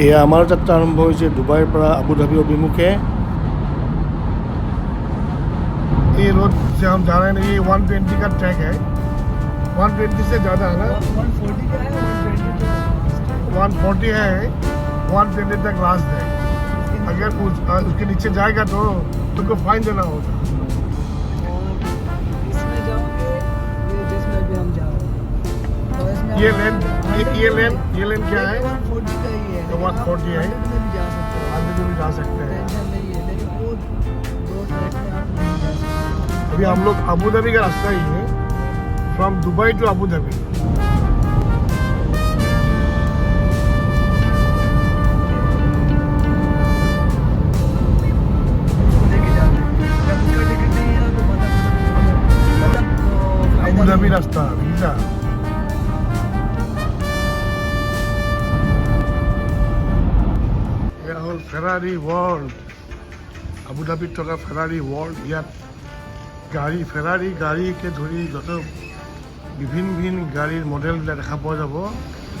এয়া আমাৰ যাত্ৰা আৰম্ভ হৈছে ডুবাইৰ পৰা আবুধাবি অভিমুখে। ये रोड से हम जा रहे हैं, ये 120 का ट्रैक है। 120 से ज़्यादा है ना? 140 का है, 140 है, 120 तक रास्ता है। अगर उसके नीचे जाएगा तो तुमको फाइन देना होगा। और इसमें जाओगे ये जिसमें भी हम जा रहे हैं तो इसमें ये लेन क्या है? 140 का ही है, तो 140 है। 100 में भी जा सकते हो, आगे भी जा सकते हैं। टेंशन नहीं है, लेकिन वो दो ट्रैक में आप नहीं जा सकते। अभी हम लोग अबू धाबी का रास्ता ही है, फ्रॉम दुबई टू अबू धाबी। लेके जाते हैं, जब उसका टिकट नहीं है तो अबू धाबी रास्ता वीजा। এয়া হ'ল ফেৰাৰী ৱৰ্ল্ড। আবু ধাবিত থকা ফেৰাৰী ৱৰ্ল্ড। ইয়াত ফেৰাৰী গাড়ীকে ধৰি যত বিভিন্ন গাড়ীৰ মডেলবিলাক দেখা পোৱা যাব।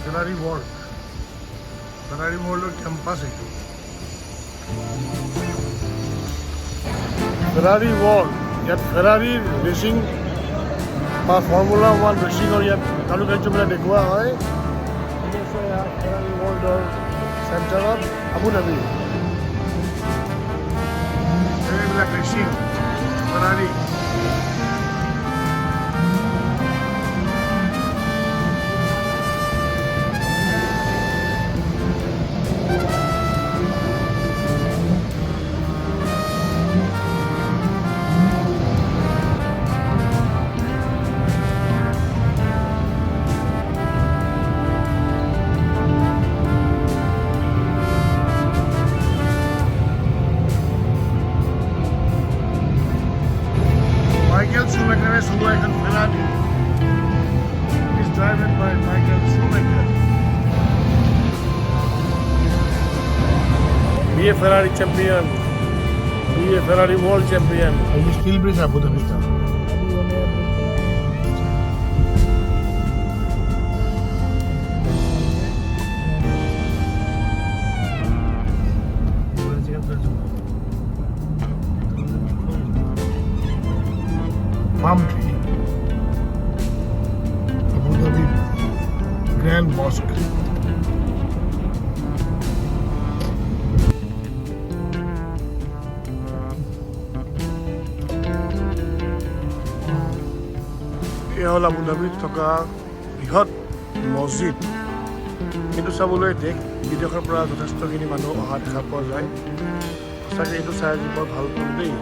ফেৰাৰী ৱৰ্ল্ডৰ কেম্পাছ এইটো। ফেৰাৰী ৱৰ্ল্ড, ইয়াত ফেৰাৰীৰ ৰেচিং বা ফৰ্মুলা 1 ৰেচিঙৰ ইয়াত কাৰুকাৰ্যবিলাক দেখুওৱা হয়। ফেৰাৰী ৱৰ্ল্ডৰ চেণ্টাৰত আবু ধাবি এইবিলাক ৰেচিং ফেৰাৰী। Michael Schumacher চলোৱা এখন Ferrari. It is driven by Michael Schumacher. Be a Ferrari champion. Be a Ferrari world champion. And you still bring Abu Dhabi stuff. Palm tree. Abu Dhabi Grand Mosque. এয়া হ'ল আবু ধাবিত থকা বৃহৎ মছজিদ। এইটো চাবলৈ দেশ বিদেশৰ পৰা যথেষ্টখিনি মানুহ অহা দেখা পোৱা যায়। সঁচাকৈ এইটো চাই আজি বৰ ভাল পাম দেই।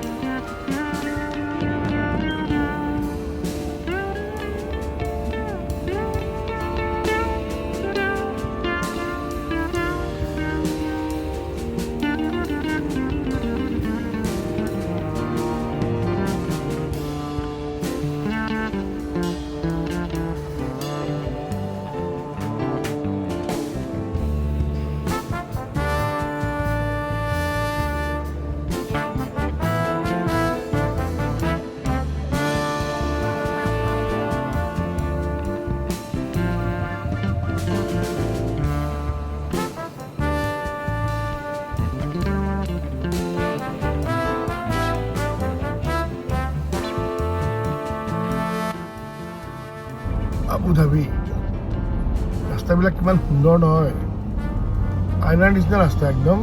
আবু ধাবি ৰাস্তাবিলাক কিমান সুন্দৰ নহয়, আইনাৰ নিচিনা ৰাস্তা একদম।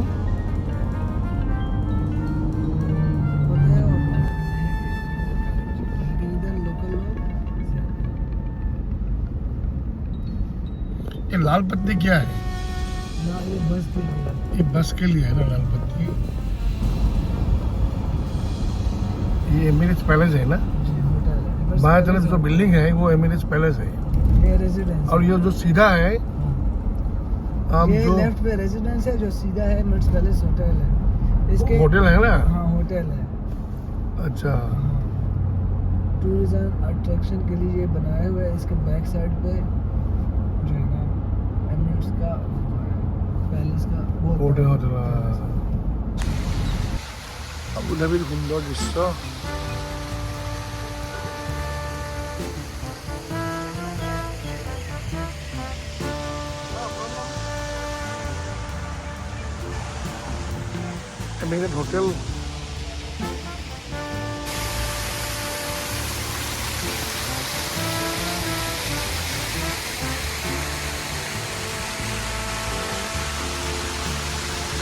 ये लाल पत्ती क्या है? ये बस के लिए है ना लाल पत्ती। ये एमिरेट्स पैलेस है ना? बाएं तरफ जो बिल्डिंग है वो एमिरेट्स पैलेस है। और ये जो सीधा है ये जो लेफ्ट पे रेजिडेंस है, जो सीधा है एमिरेट्स पैलेस होटल है। इसके होटल है ना? हाँ होटल है। अच्छा, टूरिज्म अट्रैक्शन के लिए ये बनाया हुआ है। इसके बैक साइड पे जो है ना एमिरेट्स का पैलेस का होटल আবু ধাবির সুন্দর দৃশ্য। Emirate Hotel.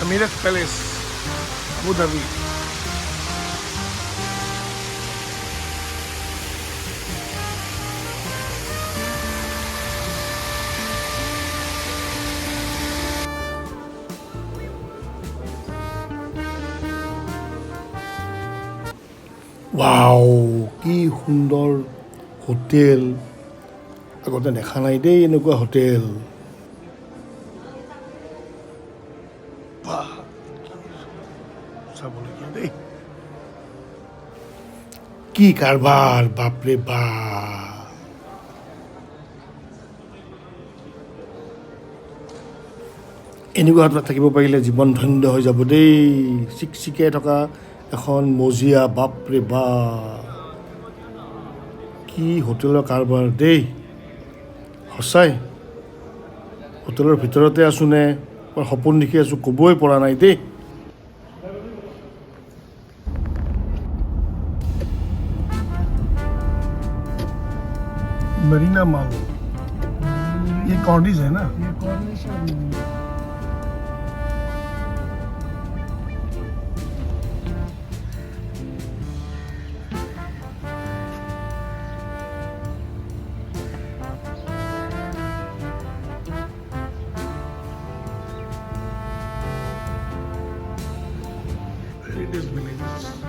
Emirates Palace, Abu Dhabi. Wow, কি সুন্দৰ হোটেল আগতে দেখা নাই দেই এনেকুৱা হোটেল চাবলগীয়া দেই কি কাৰবাৰ বাপৰে বাপ এনেকুৱা হোটেলত থাকিব পাৰিলে জীৱন ধন্য হৈ যাব দেই চিকচিকে থকা এখন মজিয়া বাপৰে বাপ কি হোটেলৰ কাৰবাৰ দেই সঁচাই হোটেলৰ ভিতৰতে আছোঁ নে মই সপোন দেখি আছোঁ ক'বই পৰা নাই দেই मरीना मॉल ये कॉर्निश है ना ये कॉर्निश है Heritage villages.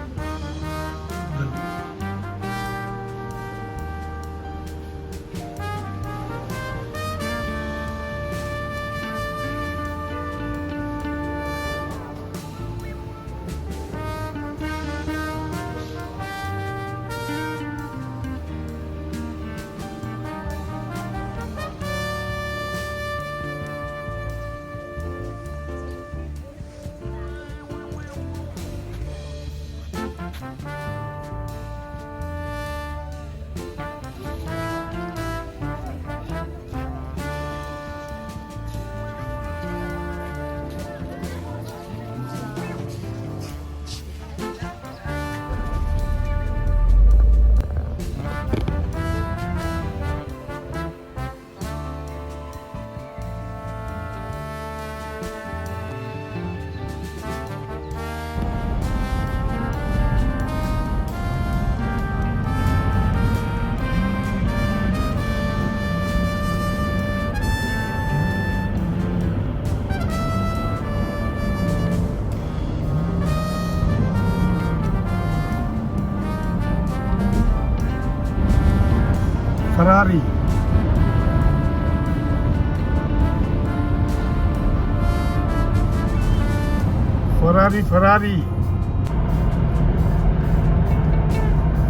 Ferrari.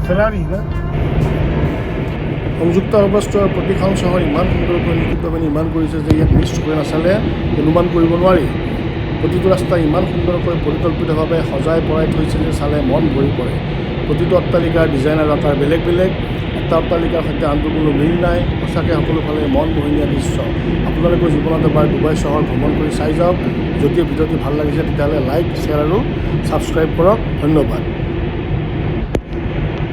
Ferrari না সংযুক্ত আৰৱ ৰাষ্ট্ৰৰ প্ৰতিখন চহৰ ইমান সুন্দৰকৈ নিখুঁতভাৱে নিৰ্মাণ কৰিছে যে ইয়াক নিজ চকুৰে নাচালে অনুমান কৰিব নোৱাৰি প্ৰতিটো ৰাস্তা ইমান সুন্দৰকৈ পৰিকল্পিতভাৱে সজাই পৰাই থৈছে যে চালে মন ভৰি পৰে প্ৰতিটো অট্টালিকাৰ ডিজাইন আৰু আকাৰ বেলেগ বেলেগ এটা অট্টালিকাৰ সৈতে আনটো কোনো মিল নাই সঁচাকৈ সকলোফালে মন মোহনীয়া দৃশ্য আপোনালোকৰ জীৱনত এবাৰ ডুবাই চহৰ ভ্ৰমণ কৰি চাই যাওক যদি ভিডিঅ'টি ভাল লাগিছে তেতিয়াহ'লে লাইক শ্বেয়াৰ আৰু ছাবস্ক্ৰাইব কৰক ধন্যবাদ